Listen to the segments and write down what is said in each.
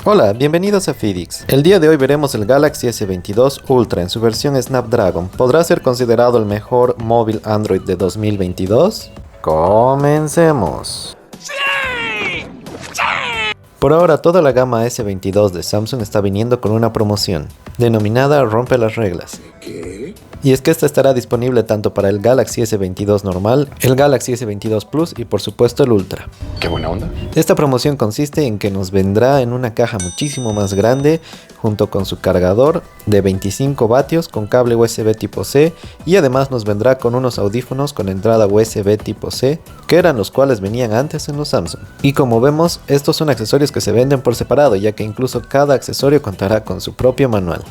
Hola, bienvenidos a Fidix. El día de hoy veremos el Galaxy S22 Ultra en su versión Snapdragon. ¿Podrá ser considerado el mejor móvil Android de 2022? Comencemos. Por ahora toda la gama S22 de Samsung está viniendo con una promoción, denominada Rompe las reglas. Y es que esta estará disponible tanto para el Galaxy S22 normal, el Galaxy S22 Plus y por supuesto el Ultra. ¡Qué buena onda! Esta promoción consiste en que nos vendrá en una caja muchísimo más grande junto con su cargador de 25 vatios con cable USB tipo C y además nos vendrá con unos audífonos con entrada USB tipo C que eran los cuales venían antes en los Samsung. Y como vemos, estos son accesorios que se venden por separado, ya que incluso cada accesorio contará con su propio manual.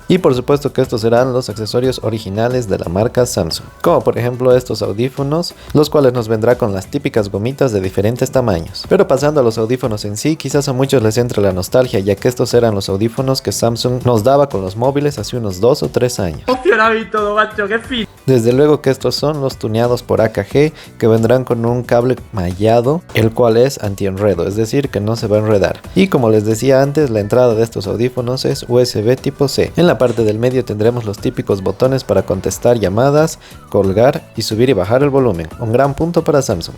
Y por supuesto que estos serán los accesorios originales de la marca Samsung, como por ejemplo estos audífonos, los cuales nos vendrá con las típicas gomitas de diferentes tamaños. Pero pasando a los audífonos en sí, quizás a muchos les entre la nostalgia, ya que estos eran los audífonos que Samsung nos daba con los móviles hace unos 2 o 3 años. Desde luego que estos son los tuneados por AKG, que vendrán con un cable mallado, el cual es anti-enredo, es decir que no se va a enredar. Y como les decía antes, la entrada de estos audífonos es USB tipo C. En la parte del medio tendremos los típicos botones para contestar llamadas, colgar y subir y bajar el volumen, un gran punto para Samsung.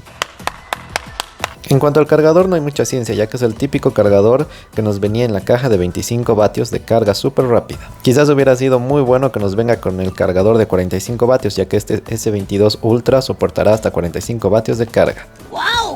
En cuanto al cargador no hay mucha ciencia, ya que es el típico cargador que nos venía en la caja de 25 vatios de carga súper rápida. Quizás hubiera sido muy bueno que nos venga con el cargador de 45 vatios, ya que este S22 Ultra soportará hasta 45 vatios de carga.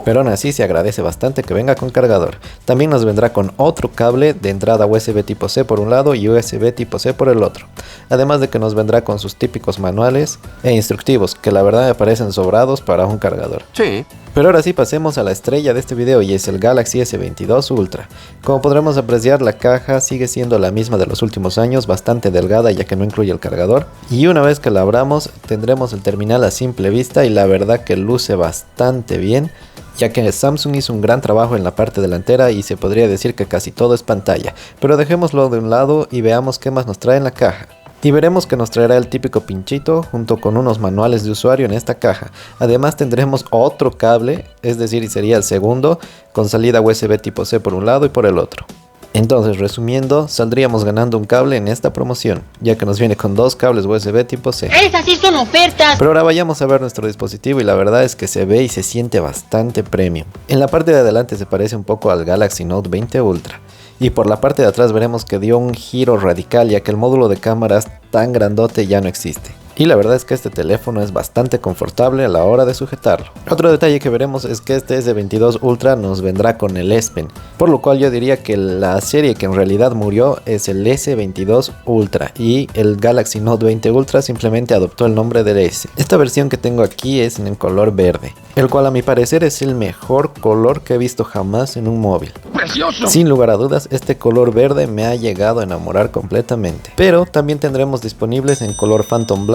Pero aún así se agradece bastante que venga con cargador. También nos vendrá con otro cable de entrada USB tipo C por un lado y USB tipo C por el otro. Además de que nos vendrá con sus típicos manuales e instructivos, que la verdad me parecen sobrados para un cargador. Sí. Pero ahora sí pasemos a la estrella de este video y es el Galaxy S22 Ultra. Como podremos apreciar, la caja sigue siendo la misma de los últimos años, bastante delgada ya que no incluye el cargador. Y una vez que la abramos tendremos el terminal a simple vista y la verdad que luce bastante bien, ya que Samsung hizo un gran trabajo en la parte delantera y se podría decir que casi todo es pantalla. Pero dejémoslo de un lado y veamos qué más nos trae en la caja. Y veremos que nos traerá el típico pinchito junto con unos manuales de usuario en esta caja. Además tendremos otro cable, es decir sería el segundo, con salida USB tipo C por un lado y por el otro. Entonces resumiendo, saldríamos ganando un cable en esta promoción, ya que nos viene con dos cables USB tipo C. ¡Esas sí son ofertas! Pero ahora vayamos a ver nuestro dispositivo y la verdad es que se ve y se siente bastante premium. En la parte de adelante se parece un poco al Galaxy Note 20 Ultra. Y por la parte de atrás veremos que dio un giro radical, ya que el módulo de cámaras tan grandote ya no existe. Y la verdad es que este teléfono es bastante confortable a la hora de sujetarlo. Otro detalle que veremos es que este S22 Ultra nos vendrá con el S Pen, por lo cual yo diría que la serie que en realidad murió es el S22 Ultra y el Galaxy Note 20 Ultra simplemente adoptó el nombre del S. Esta versión que tengo aquí es en color verde, el cual a mi parecer es el mejor color que he visto jamás en un móvil. ¡Precioso! Sin lugar a dudas, este color verde me ha llegado a enamorar completamente. Pero también tendremos disponibles en color Phantom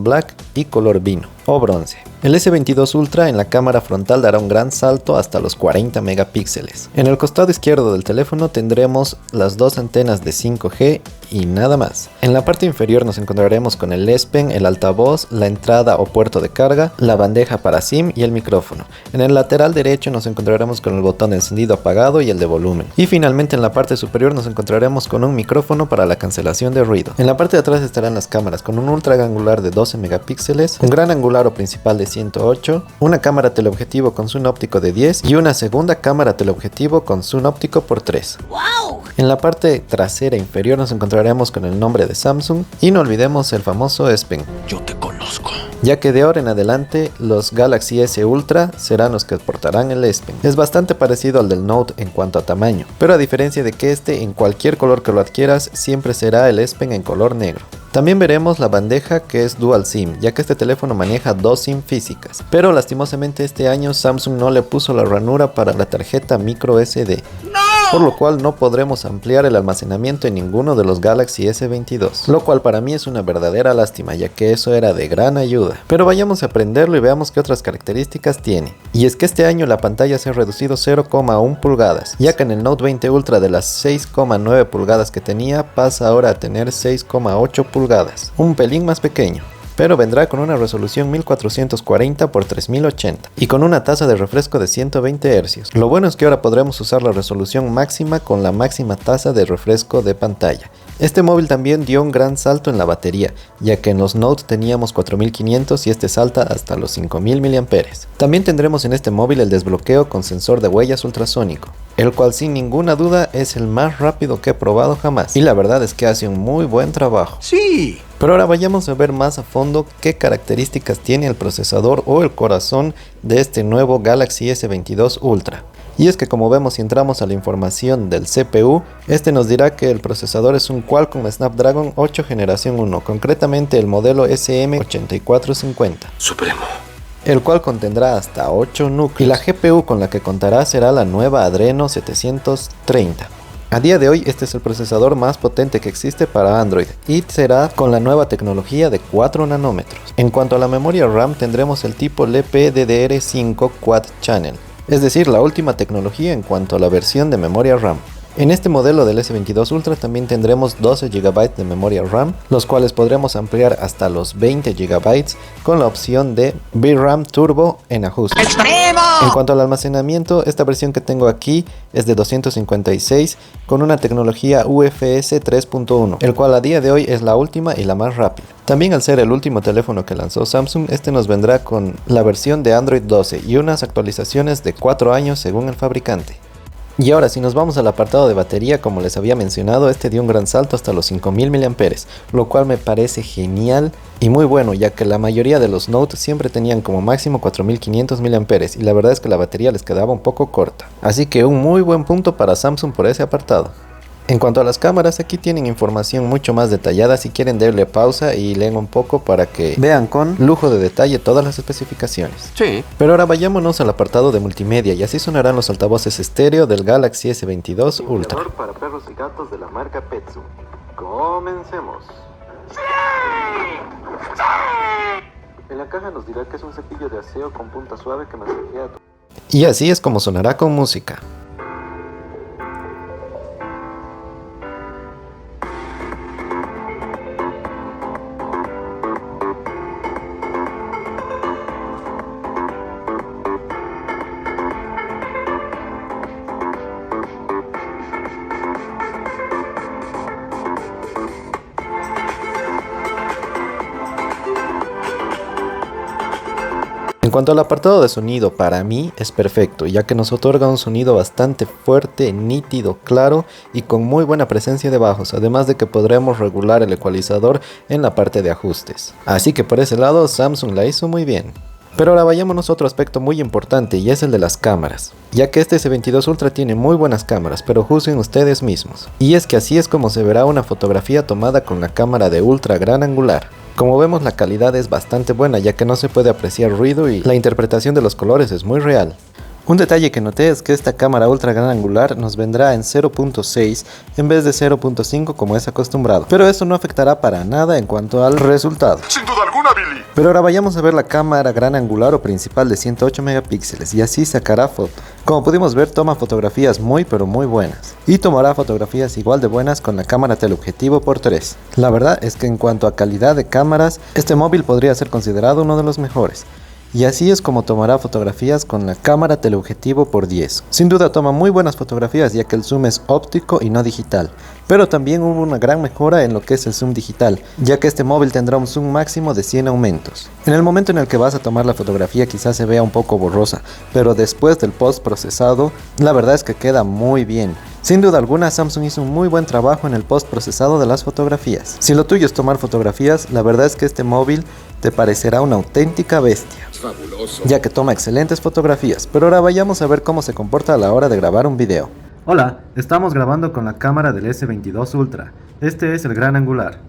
Black y color vino o bronce. El S22 Ultra en la cámara frontal dará un gran salto hasta los 40 megapíxeles. En el costado izquierdo del teléfono tendremos las dos antenas de 5G y nada más. En la parte inferior nos encontraremos con el S Pen, el altavoz, la entrada o puerto de carga, la bandeja para SIM y el micrófono. En el lateral derecho nos encontraremos con el botón de encendido apagado y el de volumen. Y finalmente en la parte superior nos encontraremos con un micrófono para la cancelación de ruido. En la parte de atrás estarán las cámaras con un ultra gran angular de 12 megapíxeles, un gran angular o principal de 108, una cámara teleobjetivo con zoom óptico de 10 y una segunda cámara teleobjetivo con zoom óptico por 3. ¡Wow! En la parte trasera inferior nos encontraremos con el nombre de Samsung y no olvidemos el famoso S Pen. Yo te conozco. Ya que de ahora en adelante los Galaxy S Ultra serán los que portarán el S Pen. Es bastante parecido al del Note en cuanto a tamaño, pero a diferencia de que este en cualquier color que lo adquieras siempre será el S Pen en color negro. También veremos la bandeja que es Dual SIM, ya que este teléfono maneja dos SIM físicas, pero lastimosamente este año Samsung no le puso la ranura para la tarjeta micro SD. Por lo cual no podremos ampliar el almacenamiento en ninguno de los Galaxy S22, lo cual para mí es una verdadera lástima, ya que eso era de gran ayuda. Pero vayamos a aprenderlo y veamos qué otras características tiene. Y es que este año la pantalla se ha reducido 0,1 pulgadas, ya que en el Note 20 Ultra de las 6,9 pulgadas que tenía pasa ahora a tener 6,8 pulgadas, un pelín más pequeño. pero vendrá con una resolución 1440 x 3080 y con una tasa de refresco de 120 Hz. Lo bueno es que ahora podremos usar la resolución máxima con la máxima tasa de refresco de pantalla. Este móvil también dio un gran salto en la batería, ya que en los Note teníamos 4500 y este salta hasta los 5000 mAh. También tendremos en este móvil el desbloqueo con sensor de huellas ultrasónico, el cual sin ninguna duda es el más rápido que he probado jamás, y la verdad es que hace un muy buen trabajo. Sí. Pero ahora vayamos a ver más a fondo qué características tiene el procesador o el corazón de este nuevo Galaxy S22 Ultra. Y es que como vemos si entramos a la información del CPU, este nos dirá que el procesador es un Qualcomm Snapdragon 8 generación 1, concretamente el modelo SM8450. Supremo. El cual contendrá hasta 8 núcleos, y la GPU con la que contará será la nueva Adreno 730. A día de hoy este es el procesador más potente que existe para Android y será con la nueva tecnología de 4 nanómetros. En cuanto a la memoria RAM tendremos el tipo LPDDR5 Quad Channel, es decir, la última tecnología en cuanto a la versión de memoria RAM. En este modelo del S22 Ultra también tendremos 12 GB de memoria RAM, los cuales podremos ampliar hasta los 20 GB con la opción de VRAM Turbo en ajuste. ¡Extremo! En cuanto al almacenamiento, esta versión que tengo aquí es de 256 con una tecnología UFS 3.1, el cual a día de hoy es la última y la más rápida. También al ser el último teléfono que lanzó Samsung, este nos vendrá con la versión de Android 12 y unas actualizaciones de 4 años según el fabricante. Y ahora si nos vamos al apartado de batería, como les había mencionado, este dio un gran salto hasta los 5000 mAh, lo cual me parece genial y muy bueno, ya que la mayoría de los Note siempre tenían como máximo 4500 mAh y la verdad es que la batería les quedaba un poco corta. Así que un muy buen punto para Samsung por ese apartado. En cuanto a las cámaras, aquí tienen información mucho más detallada. Si quieren darle pausa y leen un poco para que vean con lujo de detalle todas las especificaciones. Sí. Pero ahora vayámonos al apartado de multimedia y así sonarán los altavoces estéreo del Galaxy S22 Ultra. Para perros y gatos de la marca Petsu. Comencemos. En la caja nos dirá que es un cepillo de aseo con punta suave que masajea tu... Y así es como sonará con música. En cuanto al apartado de sonido, para mí es perfecto, ya que nos otorga un sonido bastante fuerte, nítido, claro y con muy buena presencia de bajos, además de que podremos regular el ecualizador en la parte de ajustes. Así que por ese lado Samsung la hizo muy bien. Pero ahora vayámonos a otro aspecto muy importante y es el de las cámaras, ya que este S22 Ultra tiene muy buenas cámaras, pero juzguen ustedes mismos. Y es que así es como se verá una fotografía tomada con la cámara de ultra gran angular. Como vemos, la calidad es bastante buena, ya que no se puede apreciar ruido y la interpretación de los colores es muy real. Un detalle que noté es que esta cámara ultra gran angular nos vendrá en 0.6 en vez de 0.5 como es acostumbrado, pero eso no afectará para nada en cuanto al resultado. Sin duda alguna, Billy. Pero ahora vayamos a ver la cámara gran angular o principal de 108 megapíxeles y así sacará foto. Como pudimos ver, toma fotografías muy pero muy buenas y tomará fotografías igual de buenas con la cámara teleobjetivo por 3. La verdad es que en cuanto a calidad de cámaras, este móvil podría ser considerado uno de los mejores. Y así es como tomará fotografías con la cámara teleobjetivo por 10. Sin duda toma muy buenas fotografías, ya que el zoom es óptico y no digital. Pero también hubo una gran mejora en lo que es el zoom digital, ya que este móvil tendrá un zoom máximo de 100 aumentos. En el momento en el que vas a tomar la fotografía quizás se vea un poco borrosa, pero después del post procesado, la verdad es que queda muy bien. Sin duda alguna, Samsung hizo un muy buen trabajo en el post procesado de las fotografías. Si lo tuyo es tomar fotografías, la verdad es que este móvil te parecerá una auténtica bestia. Fabuloso. Ya que toma excelentes fotografías, pero ahora vayamos a ver cómo se comporta a la hora de grabar un video. Hola, estamos grabando con la cámara del S22 Ultra. Este es el gran angular.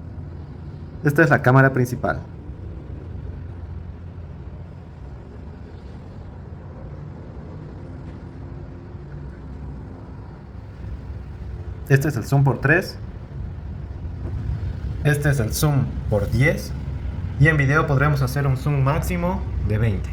Esta es la cámara principal. Este es el zoom por 3. Este es el zoom por 10. Y en video podremos hacer un zoom máximo de 20.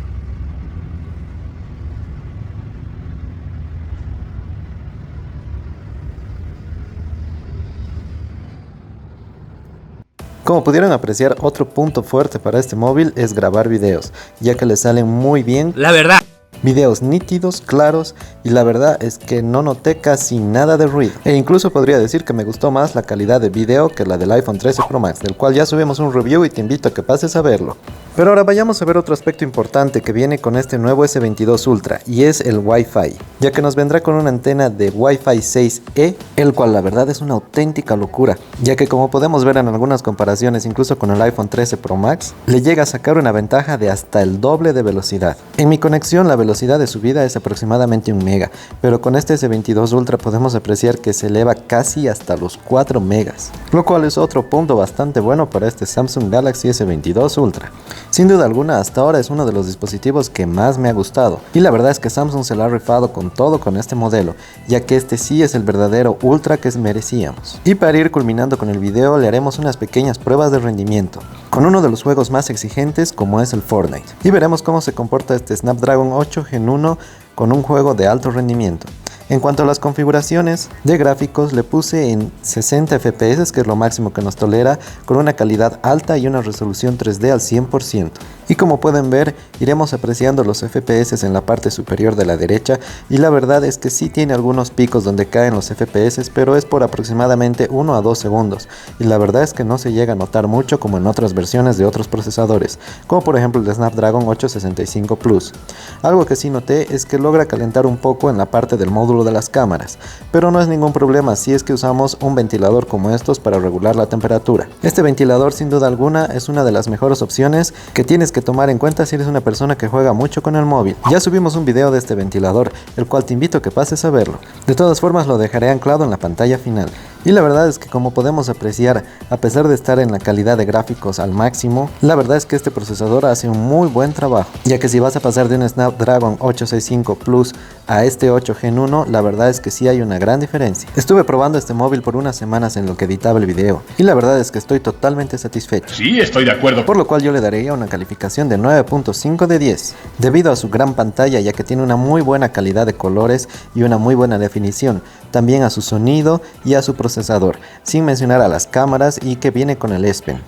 Como pudieron apreciar, otro punto fuerte para este móvil es grabar videos, ya que le salen muy bien. La verdad. Videos nítidos, claros, y la verdad es que no noté casi nada de ruido. E incluso podría decir que me gustó más la calidad de video que la del iPhone 13 Pro Max, del cual ya subimos un review y te invito a que pases a verlo. Pero ahora vayamos a ver otro aspecto importante que viene con este nuevo S22 Ultra, y es el Wi-Fi, ya que nos vendrá con una antena de Wi-Fi 6E, el cual la verdad es una auténtica locura, ya que como podemos ver en algunas comparaciones, incluso con el iPhone 13 Pro Max, le llega a sacar una ventaja de hasta el doble de velocidad. En mi conexión la velocidad de subida es aproximadamente 1 mega, pero con este S22 Ultra podemos apreciar que se eleva casi hasta los 4 megas, lo cual es otro punto bastante bueno para este Samsung Galaxy S22 Ultra. Sin duda alguna, hasta ahora es uno de los dispositivos que más me ha gustado, y la verdad es que Samsung se la ha rifado con todo con este modelo, ya que este sí es el verdadero Ultra que merecíamos. Y para ir culminando con el video, le haremos unas pequeñas pruebas de rendimiento, con uno de los juegos más exigentes como es el Fortnite, y veremos cómo se comporta este Snapdragon 8 Gen 1 con un juego de alto rendimiento. En cuanto a las configuraciones de gráficos, le puse en 60 FPS, que es lo máximo que nos tolera, con una calidad alta y una resolución 3D al 100%. Y como pueden ver, iremos apreciando los FPS en la parte superior de la derecha, y la verdad es que sí tiene algunos picos donde caen los FPS, pero es por aproximadamente 1 a 2 segundos, y la verdad es que no se llega a notar mucho como en otras versiones de otros procesadores, como por ejemplo el de Snapdragon 865 Plus. Algo que sí noté es que logra calentar un poco en la parte del módulo de las cámaras, pero no es ningún problema si es que usamos un ventilador como estos para regular la temperatura. Este ventilador sin duda alguna es una de las mejores opciones que tienes que tomar en cuenta si eres una persona que juega mucho con el móvil. Ya subimos un video de este ventilador, el cual te invito a que pases a verlo. De todas formas lo dejaré anclado en la pantalla final. Y la verdad es que como podemos apreciar, a pesar de estar en la calidad de gráficos al máximo, la verdad es que este procesador hace un muy buen trabajo, ya que si vas a pasar de un Snapdragon 865 Plus a este 8 Gen 1, la verdad es que sí hay una gran diferencia. Estuve probando este móvil por unas semanas en lo que editaba el video, y la verdad es que estoy totalmente satisfecho. Sí, estoy de acuerdo. Por lo cual yo le daría una calificación de 9.5 de 10, debido a su gran pantalla, ya que tiene una muy buena calidad de colores y una muy buena definición, también a su sonido y a su procesador, sin mencionar a las cámaras y que viene con el S Pen.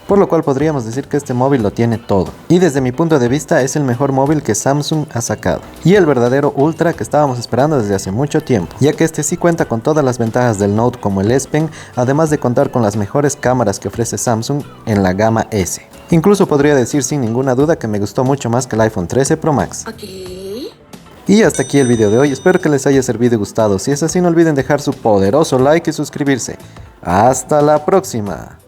Por lo cual podríamos decir que este móvil lo tiene todo, y desde mi punto de vista es el mejor móvil que Samsung ha sacado, y el verdadero Ultra que estábamos esperando desde hace mucho tiempo, ya que este sí cuenta con todas las ventajas del Note como el S Pen, además de contar con las mejores cámaras que ofrece Samsung en la gama S. Incluso podría decir sin ninguna duda que me gustó mucho más que el iPhone 13 Pro Max. Y hasta aquí el video de hoy, espero que les haya servido y gustado. Si es así, no olviden dejar su poderoso like y suscribirse. ¡Hasta la próxima!